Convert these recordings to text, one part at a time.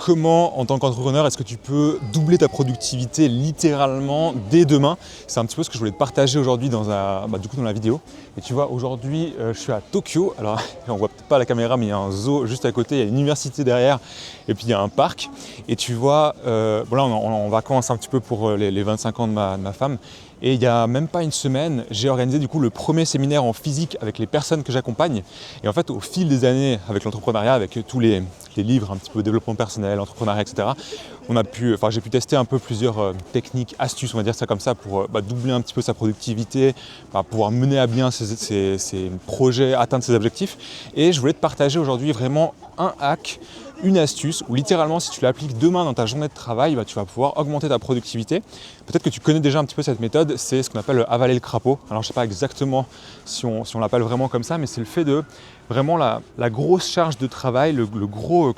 Comment, en tant qu'entrepreneur, est-ce que tu peux doubler ta productivité littéralement dès demain? C'est un petit peu ce que je voulais te partager aujourd'hui dans la vidéo. Et tu vois, aujourd'hui, je suis à Tokyo. Alors, on voit peut-être pas la caméra, mais il y a un zoo juste à côté, il y a une université derrière, et puis il y a un parc. Et tu vois, là, on est en vacances un petit peu pour les 25 ans de ma femme. Et il n'y a même pas une semaine, j'ai organisé du coup le premier séminaire en physique avec les personnes que j'accompagne. Et en fait, au fil des années, avec l'entrepreneuriat, avec tous les livres un petit peu développement personnel, entrepreneuriat, etc., j'ai pu tester un peu plusieurs techniques, astuces, on va dire ça comme ça, pour doubler un petit peu sa productivité, pouvoir mener à bien ses projets, atteindre ses objectifs. Et je voulais te partager aujourd'hui vraiment un hack, une astuce où littéralement si tu l'appliques demain dans ta journée de travail, tu vas pouvoir augmenter ta productivité. Peut-être que tu connais déjà un petit peu cette méthode, c'est ce qu'on appelle avaler le crapaud. Alors je ne sais pas exactement si on l'appelle vraiment comme ça, mais c'est le fait de vraiment la grosse charge de travail, le gros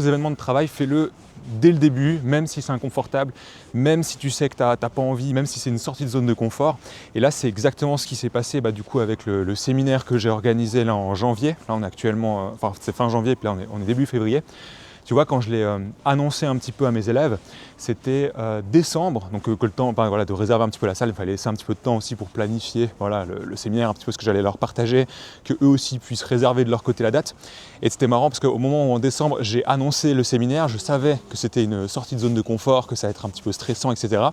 événement de travail, fais-le dès le début, même si c'est inconfortable, même si tu sais que tu n'as pas envie, même si c'est une sortie de zone de confort. Et là, c'est exactement ce qui s'est passé du coup avec le séminaire que j'ai organisé là en janvier. Là, on est actuellement, c'est fin janvier, puis là, on est début février. Tu vois, quand je l'ai annoncé un petit peu à mes élèves, c'était décembre, donc que le temps de réserver un petit peu la salle, il fallait laisser un petit peu de temps aussi pour planifier le séminaire, un petit peu ce que j'allais leur partager, que eux aussi puissent réserver de leur côté la date. Et c'était marrant parce qu'au moment où en décembre j'ai annoncé le séminaire, je savais que c'était une sortie de zone de confort, que ça allait être un petit peu stressant, etc.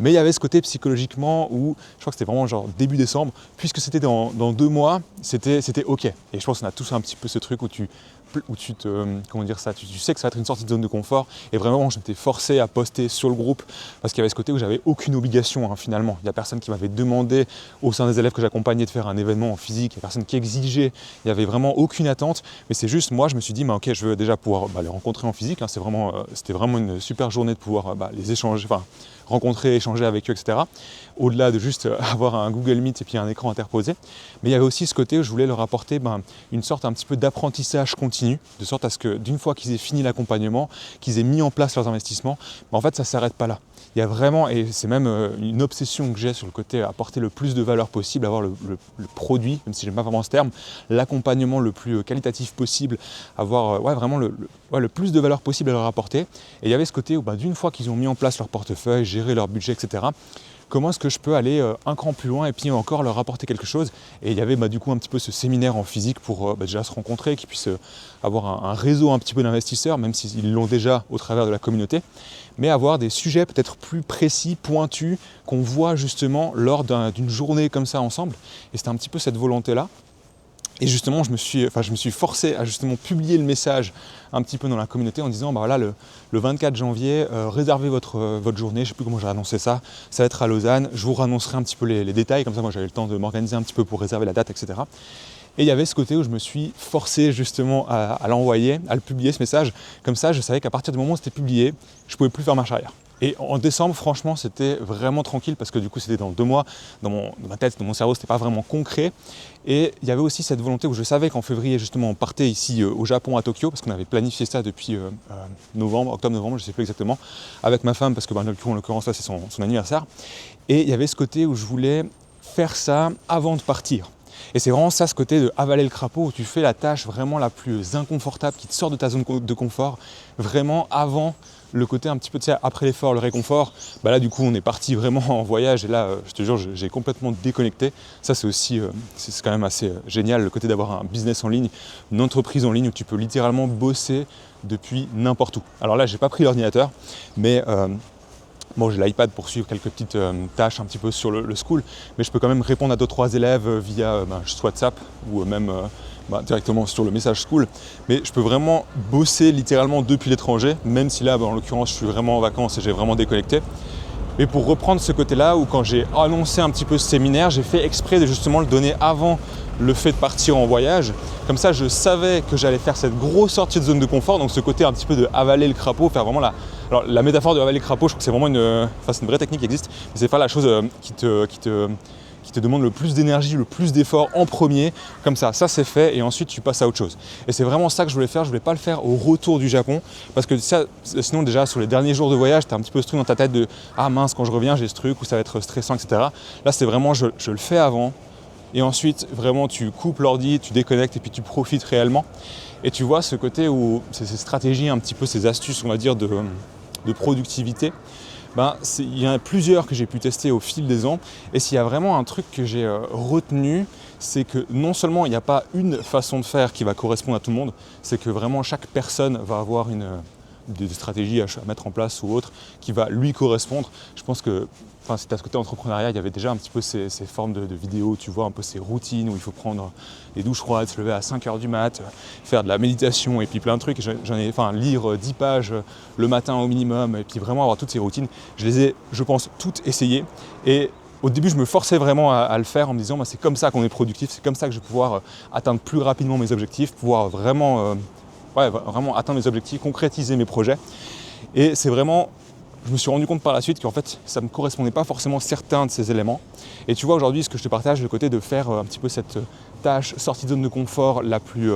Mais il y avait ce côté psychologiquement où, je crois que c'était vraiment genre début décembre, puisque c'était dans 2 mois, c'était ok. Et je pense qu'on a tous un petit peu ce truc où tu sais que ça va être une sortie de zone de confort. Et vraiment, je m'étais forcé à poster sur le groupe parce qu'il y avait ce côté où j'avais aucune obligation finalement. Il n'y a personne qui m'avait demandé au sein des élèves que j'accompagnais de faire un événement en physique. Il n'y a personne qui exigeait. Il n'y avait vraiment aucune attente. Mais c'est juste, moi, je me suis dit, ok, je veux déjà pouvoir les rencontrer en physique. C'était vraiment une super journée de pouvoir les échanger, rencontrer, échanger avec eux, etc. Au-delà de juste avoir un Google Meet et puis un écran interposé. Mais il y avait aussi ce côté où je voulais leur apporter une sorte un petit peu d'apprentissage continu, de sorte à ce que d'une fois qu'ils aient fini l'accompagnement, qu'ils aient mis en place leurs investissements, en fait ça ne s'arrête pas là. Il y a vraiment, et c'est même une obsession que j'ai sur le côté apporter le plus de valeur possible, avoir le produit, même si j'aime pas vraiment ce terme, l'accompagnement le plus qualitatif possible, avoir vraiment le plus de valeur possible à leur apporter. Et il y avait ce côté où d'une fois qu'ils ont mis en place leur portefeuille, géré leur budget, etc., comment est-ce que je peux aller un cran plus loin et puis encore leur apporter quelque chose. Et il y avait du coup un petit peu ce séminaire en physique pour déjà se rencontrer, qu'ils puissent avoir un réseau un petit peu d'investisseurs, même s'ils l'ont déjà au travers de la communauté, mais avoir des sujets peut-être plus précis, pointus, qu'on voit justement lors d'une journée comme ça ensemble. Et c'était un petit peu cette volonté-là. Et justement, je me suis forcé à justement publier le message un petit peu dans la communauté en disant, le 24 janvier, réservez votre journée, je ne sais plus comment j'ai annoncé ça, ça va être à Lausanne, je vous annoncerai un petit peu les détails, comme ça moi j'avais le temps de m'organiser un petit peu pour réserver la date, etc. Et il y avait ce côté où je me suis forcé justement à l'envoyer, à le publier ce message, comme ça je savais qu'à partir du moment où c'était publié, je ne pouvais plus faire marche arrière. Et en décembre, franchement, c'était vraiment tranquille parce que du coup, c'était dans 2 mois. Dans ma tête, dans mon cerveau, c'était pas vraiment concret. Et il y avait aussi cette volonté où je savais qu'en février, justement, on partait ici au Japon, à Tokyo, parce qu'on avait planifié ça depuis octobre-novembre, je ne sais plus exactement, avec ma femme, parce que du coup, en l'occurrence, là, c'est son anniversaire. Et il y avait ce côté où je voulais faire ça avant de partir. Et c'est vraiment ça, ce côté de avaler le crapaud, où tu fais la tâche vraiment la plus inconfortable, qui te sort de ta zone de confort, vraiment avant le côté un petit peu, après l'effort, le réconfort. Là, du coup, on est parti vraiment en voyage, et là, je te jure, j'ai complètement déconnecté. Ça, c'est aussi, c'est quand même assez génial, le côté d'avoir un business en ligne, une entreprise en ligne où tu peux littéralement bosser depuis n'importe où. Alors là, j'ai pas pris l'ordinateur, mais j'ai l'iPad pour suivre quelques petites tâches un petit peu sur le school, mais je peux quand même répondre à 2-3 élèves via WhatsApp ou même directement sur le message school. Mais je peux vraiment bosser littéralement depuis l'étranger, même si là, en l'occurrence, je suis vraiment en vacances et j'ai vraiment déconnecté. Mais pour reprendre ce côté-là, où quand j'ai annoncé un petit peu ce séminaire, j'ai fait exprès de justement le donner avant le fait de partir en voyage. Comme ça, je savais que j'allais faire cette grosse sortie de zone de confort, donc ce côté un petit peu de avaler le crapaud, faire vraiment Alors la métaphore de avaler le crapaud, je trouve que c'est vraiment c'est une vraie technique qui existe, mais c'est faire la chose qui te demande le plus d'énergie, le plus d'effort en premier, comme ça c'est fait et ensuite tu passes à autre chose. Et c'est vraiment ça que je voulais faire, je voulais pas le faire au retour du Japon, parce que sinon déjà sur les derniers jours de voyage, tu as un petit peu ce truc dans ta tête de « Ah mince, quand je reviens j'ai ce truc, ou ça va être stressant, etc. » Là c'est vraiment, je le fais avant, et ensuite vraiment tu coupes l'ordi, tu déconnectes et puis tu profites réellement. Et tu vois ce côté où ces stratégies, un petit peu ces astuces, on va dire, de productivité, il y en a plusieurs que j'ai pu tester au fil des ans. Et s'il y a vraiment un truc que j'ai retenu, c'est que non seulement il n'y a pas une façon de faire qui va correspondre à tout le monde, c'est que vraiment chaque personne va avoir des stratégies à mettre en place ou autre qui va lui correspondre. Je pense que si tu as ce côté entrepreneuriat, il y avait déjà un petit peu ces formes de vidéos, tu vois, un peu ces routines où il faut prendre des douches froides, se lever à 5h du mat, faire de la méditation et puis plein de trucs. Lire 10 pages le matin au minimum et puis vraiment avoir toutes ces routines. Je les ai, je pense, toutes essayées. Et au début, je me forçais vraiment à le faire en me disant c'est comme ça qu'on est productif, c'est comme ça que je vais pouvoir atteindre plus rapidement mes objectifs, pouvoir vraiment atteindre mes objectifs, concrétiser mes projets. Et c'est vraiment, je me suis rendu compte par la suite qu'en fait, ça ne me correspondait pas forcément certains de ces éléments. Et tu vois, aujourd'hui, ce que je te partage, le côté de faire un petit peu cette tâche sortie de zone de confort la plus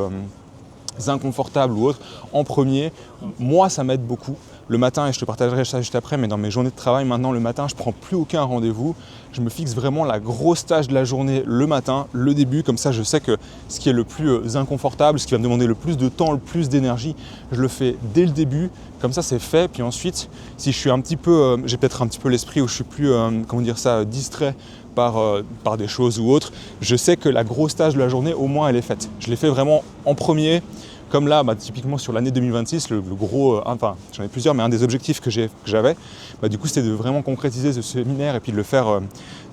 inconfortable ou autre, en premier, moi, ça m'aide beaucoup. Le matin, et je te partagerai ça juste après, mais dans mes journées de travail, maintenant, le matin, je ne prends plus aucun rendez-vous. Je me fixe vraiment la grosse tâche de la journée le matin, le début. Comme ça, je sais que ce qui est le plus inconfortable, ce qui va me demander le plus de temps, le plus d'énergie, je le fais dès le début. Comme ça, c'est fait. Puis ensuite, si je suis j'ai peut-être un petit peu l'esprit où je suis plus, distrait par des choses ou autres, je sais que la grosse tâche de la journée, au moins, elle est faite. Je l'ai fait vraiment en premier. Comme là, typiquement sur l'année 2026, le gros, j'en ai plusieurs, mais un des objectifs que j'avais, du coup, c'était de vraiment concrétiser ce séminaire et puis de le faire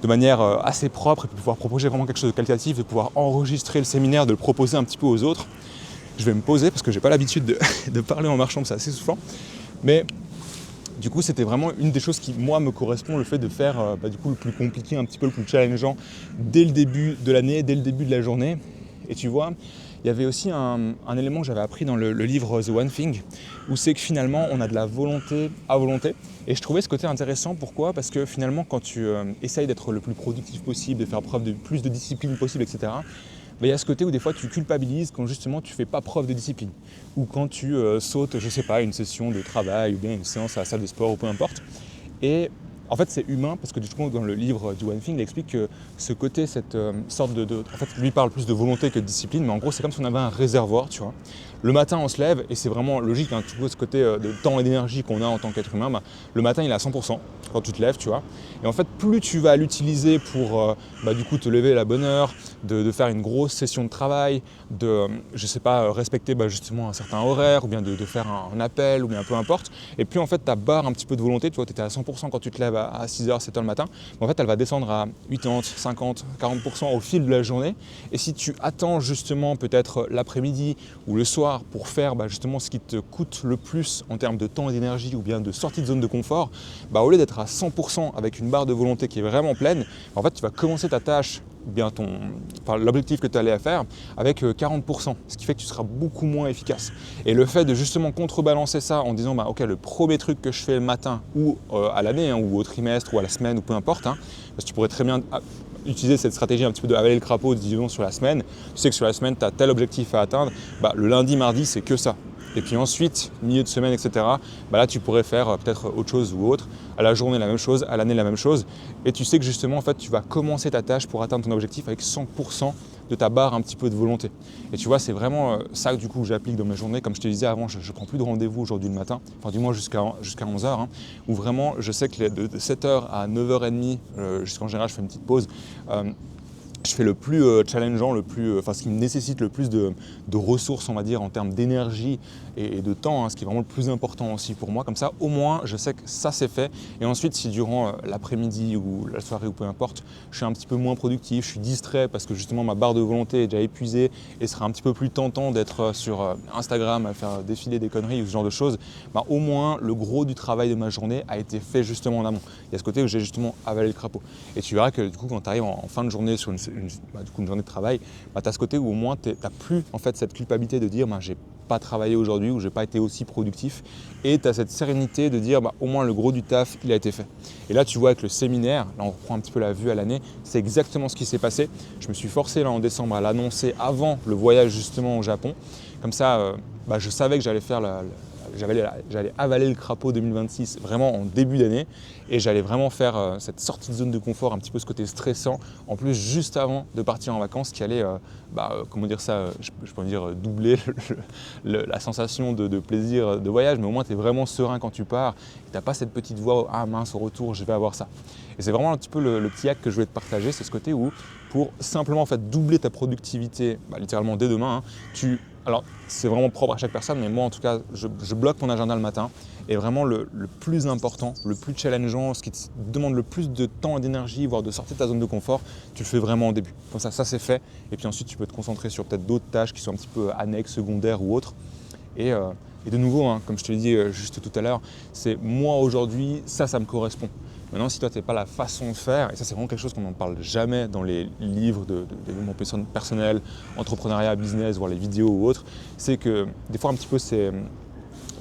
de manière assez propre et puis de pouvoir proposer vraiment quelque chose de qualitatif, de pouvoir enregistrer le séminaire, de le proposer un petit peu aux autres. Je vais me poser parce que j'ai pas l'habitude de parler en marchant, c'est assez soufflant. Mais du coup, c'était vraiment une des choses qui, moi, me correspond, le fait de faire le plus compliqué, un petit peu le plus challengeant dès le début de l'année, dès le début de la journée. Et tu vois, il y avait aussi un élément que j'avais appris dans le livre The One Thing, où c'est que finalement, on a de la volonté à volonté. Et je trouvais ce côté intéressant. Pourquoi ? Parce que finalement, quand tu essayes d'être le plus productif possible, de faire preuve de plus de discipline possible, etc., il y a ce côté où des fois tu culpabilises quand justement tu ne fais pas preuve de discipline. Ou quand tu sautes, une session de travail ou bien une séance à la salle de sport ou peu importe. Et en fait, c'est humain parce que du coup, dans le livre du One Thing, il explique que ce côté, cette sorte de... En fait, lui parle plus de volonté que de discipline, mais en gros, c'est comme si on avait un réservoir, tu vois. Le matin, on se lève, et c'est vraiment logique, tu vois, ce côté de temps et d'énergie qu'on a en tant qu'être humain, le matin, il est à 100% quand tu te lèves, tu vois. Et en fait, plus tu vas l'utiliser pour, te lever à la bonne heure, de faire une grosse session de travail, de, respecter justement un certain horaire, ou bien de faire un appel, ou bien peu importe, et puis en fait, ta barre un petit peu de volonté, tu vois, tu étais à 100% quand tu te lèves à 6h, 7h le matin, en fait, elle va descendre à 80, 50, 40% au fil de la journée. Et si tu attends justement peut-être l'après-midi ou le soir pour faire justement ce qui te coûte le plus en termes de temps et d'énergie ou bien de sortie de zone de confort, au lieu d'être à 100% avec une barre de volonté qui est vraiment pleine, en fait, tu vas commencer ta tâche, l'objectif que tu allais à faire avec 40%, ce qui fait que tu seras beaucoup moins efficace. Et le fait de justement contrebalancer ça en disant ok, le premier truc que je fais le matin ou à l'année ou au trimestre ou à la semaine ou peu importe, parce que tu pourrais très bien utiliser cette stratégie un petit peu de avaler le crapaud, disons, sur la semaine. Tu sais que sur la semaine, tu as tel objectif à atteindre, le lundi, mardi, c'est que ça. Et puis ensuite, milieu de semaine, etc., là, tu pourrais faire peut-être autre chose ou autre. À la journée, la même chose, à l'année, la même chose. Et tu sais que justement, en fait, tu vas commencer ta tâche pour atteindre ton objectif avec 100% de ta barre, un petit peu de volonté. Et tu vois, c'est vraiment ça du coup que j'applique dans mes journées. Comme je te disais avant, je ne prends plus de rendez-vous aujourd'hui le matin, du moins jusqu'à 11h, où vraiment, je sais que de 7h à 9h30, jusqu'en général, je fais une petite pause. Je fais le plus challengeant, ce qui me nécessite le plus de ressources, on va dire, en termes d'énergie et de temps, ce qui est vraiment le plus important aussi pour moi. Comme ça, au moins, je sais que ça, c'est fait. Et ensuite, si durant l'après-midi ou la soirée ou peu importe, je suis un petit peu moins productif, je suis distrait parce que justement, ma barre de volonté est déjà épuisée et ce sera un petit peu plus tentant d'être sur Instagram à faire défiler des conneries ou ce genre de choses, au moins, le gros du travail de ma journée a été fait justement en amont. Il y a ce côté où j'ai justement avalé le crapaud. Et tu verras que du coup, quand tu arrives en fin de journée sur une journée de travail, tu as ce côté où au moins tu n'as plus en fait, cette culpabilité de dire j'ai pas travaillé aujourd'hui ou j'ai pas été aussi productif, et tu as cette sérénité de dire au moins le gros du taf il a été fait. Et là tu vois avec le séminaire, là on reprend un petit peu la vue à l'année, c'est exactement ce qui s'est passé. Je me suis forcé là en décembre à l'annoncer avant le voyage justement au Japon, comme ça je savais que j'allais faire j'allais avaler le crapaud 2026 vraiment en début d'année et j'allais vraiment faire cette sortie de zone de confort, un petit peu ce côté stressant, en plus juste avant de partir en vacances qui allait, comment dire ça, je peux dire doubler la sensation de plaisir de voyage, mais au moins tu es vraiment serein quand tu pars, tu n'as pas cette petite voix, ah mince au retour je vais avoir ça. Et c'est vraiment un petit peu le petit hack que je voulais te partager, c'est ce côté où pour simplement en fait doubler ta productivité, littéralement dès demain, alors c'est vraiment propre à chaque personne, mais moi en tout cas je bloque mon agenda le matin et vraiment le plus important, le plus challengeant, ce qui te demande le plus de temps et d'énergie, voire de sortir de ta zone de confort, tu le fais vraiment au début. Comme ça c'est fait et puis ensuite tu peux te concentrer sur peut-être d'autres tâches qui sont un petit peu annexes, secondaires ou autres. Et de nouveau, comme je te l'ai dit juste tout à l'heure, c'est moi aujourd'hui, ça me correspond. Maintenant, si toi, tu n'es pas la façon de faire, et ça c'est vraiment quelque chose qu'on n'en parle jamais dans les livres de développement personnel, entrepreneuriat, business, voire les vidéos ou autres, c'est que des fois un petit peu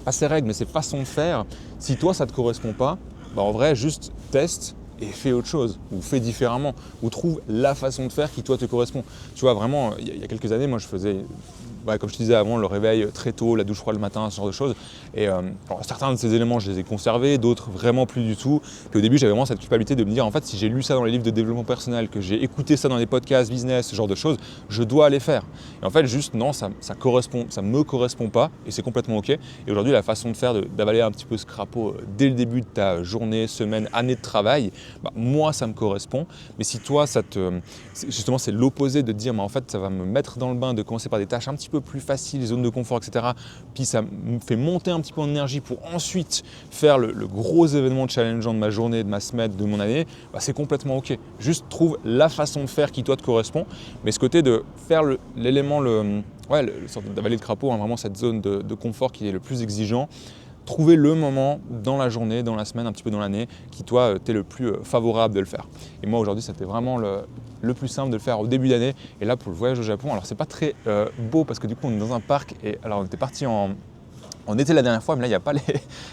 pas ces règles, mais ces façons de faire, si toi ça ne te correspond pas, en vrai juste teste et fais autre chose, ou fais différemment, ou trouve la façon de faire qui toi te correspond. Tu vois vraiment, il y a quelques années, moi je faisais, comme je te disais avant, le réveil très tôt, la douche froide le matin, ce genre de choses. Et alors, certains de ces éléments, je les ai conservés, d'autres vraiment plus du tout. Puis au début, j'avais vraiment cette culpabilité de me dire, en fait, si j'ai lu ça dans les livres de développement personnel, que j'ai écouté ça dans les podcasts, business, ce genre de choses, je dois les faire. Et en fait, juste non, ça me correspond pas, et c'est complètement ok. Et aujourd'hui, la façon de faire, d'avaler un petit peu ce crapaud dès le début de ta journée, semaine, année de travail, moi, ça me correspond. Mais si toi, justement, c'est l'opposé de te dire, en fait, ça va me mettre dans le bain de commencer par des tâches un petit peu plus faciles, zones de confort, etc. Puis ça me fait monter un petit peu en énergie pour ensuite faire le gros événement challengeant de ma journée, de ma semaine, de mon année, c'est complètement ok. Juste trouve la façon de faire qui toi te correspond. Mais ce côté de faire l'élément, sorte d'avaler le crapaud, vraiment cette zone de confort qui est le plus exigeant, trouver le moment dans la journée, dans la semaine, un petit peu dans l'année, qui toi t'es le plus favorable de le faire. Et moi aujourd'hui c'était vraiment le plus simple de le faire au début d'année. Et là pour le voyage au Japon, alors c'est pas très beau parce que du coup on est dans un parc et alors on était parti en été la dernière fois, mais là il n'y a pas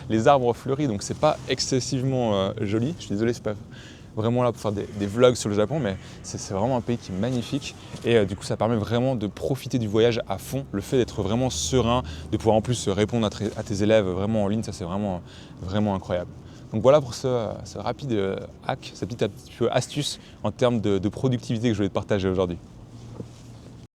les arbres fleuris, donc c'est pas excessivement joli. Je suis désolé, c'est pas vraiment là pour faire des vlogs sur le Japon, mais c'est vraiment un pays qui est magnifique et du coup ça permet vraiment de profiter du voyage à fond. Le fait d'être vraiment serein, de pouvoir en plus répondre à tes élèves vraiment en ligne, ça c'est vraiment, vraiment incroyable. Donc voilà pour ce rapide hack, cette petite astuce en termes de productivité que je voulais te partager aujourd'hui.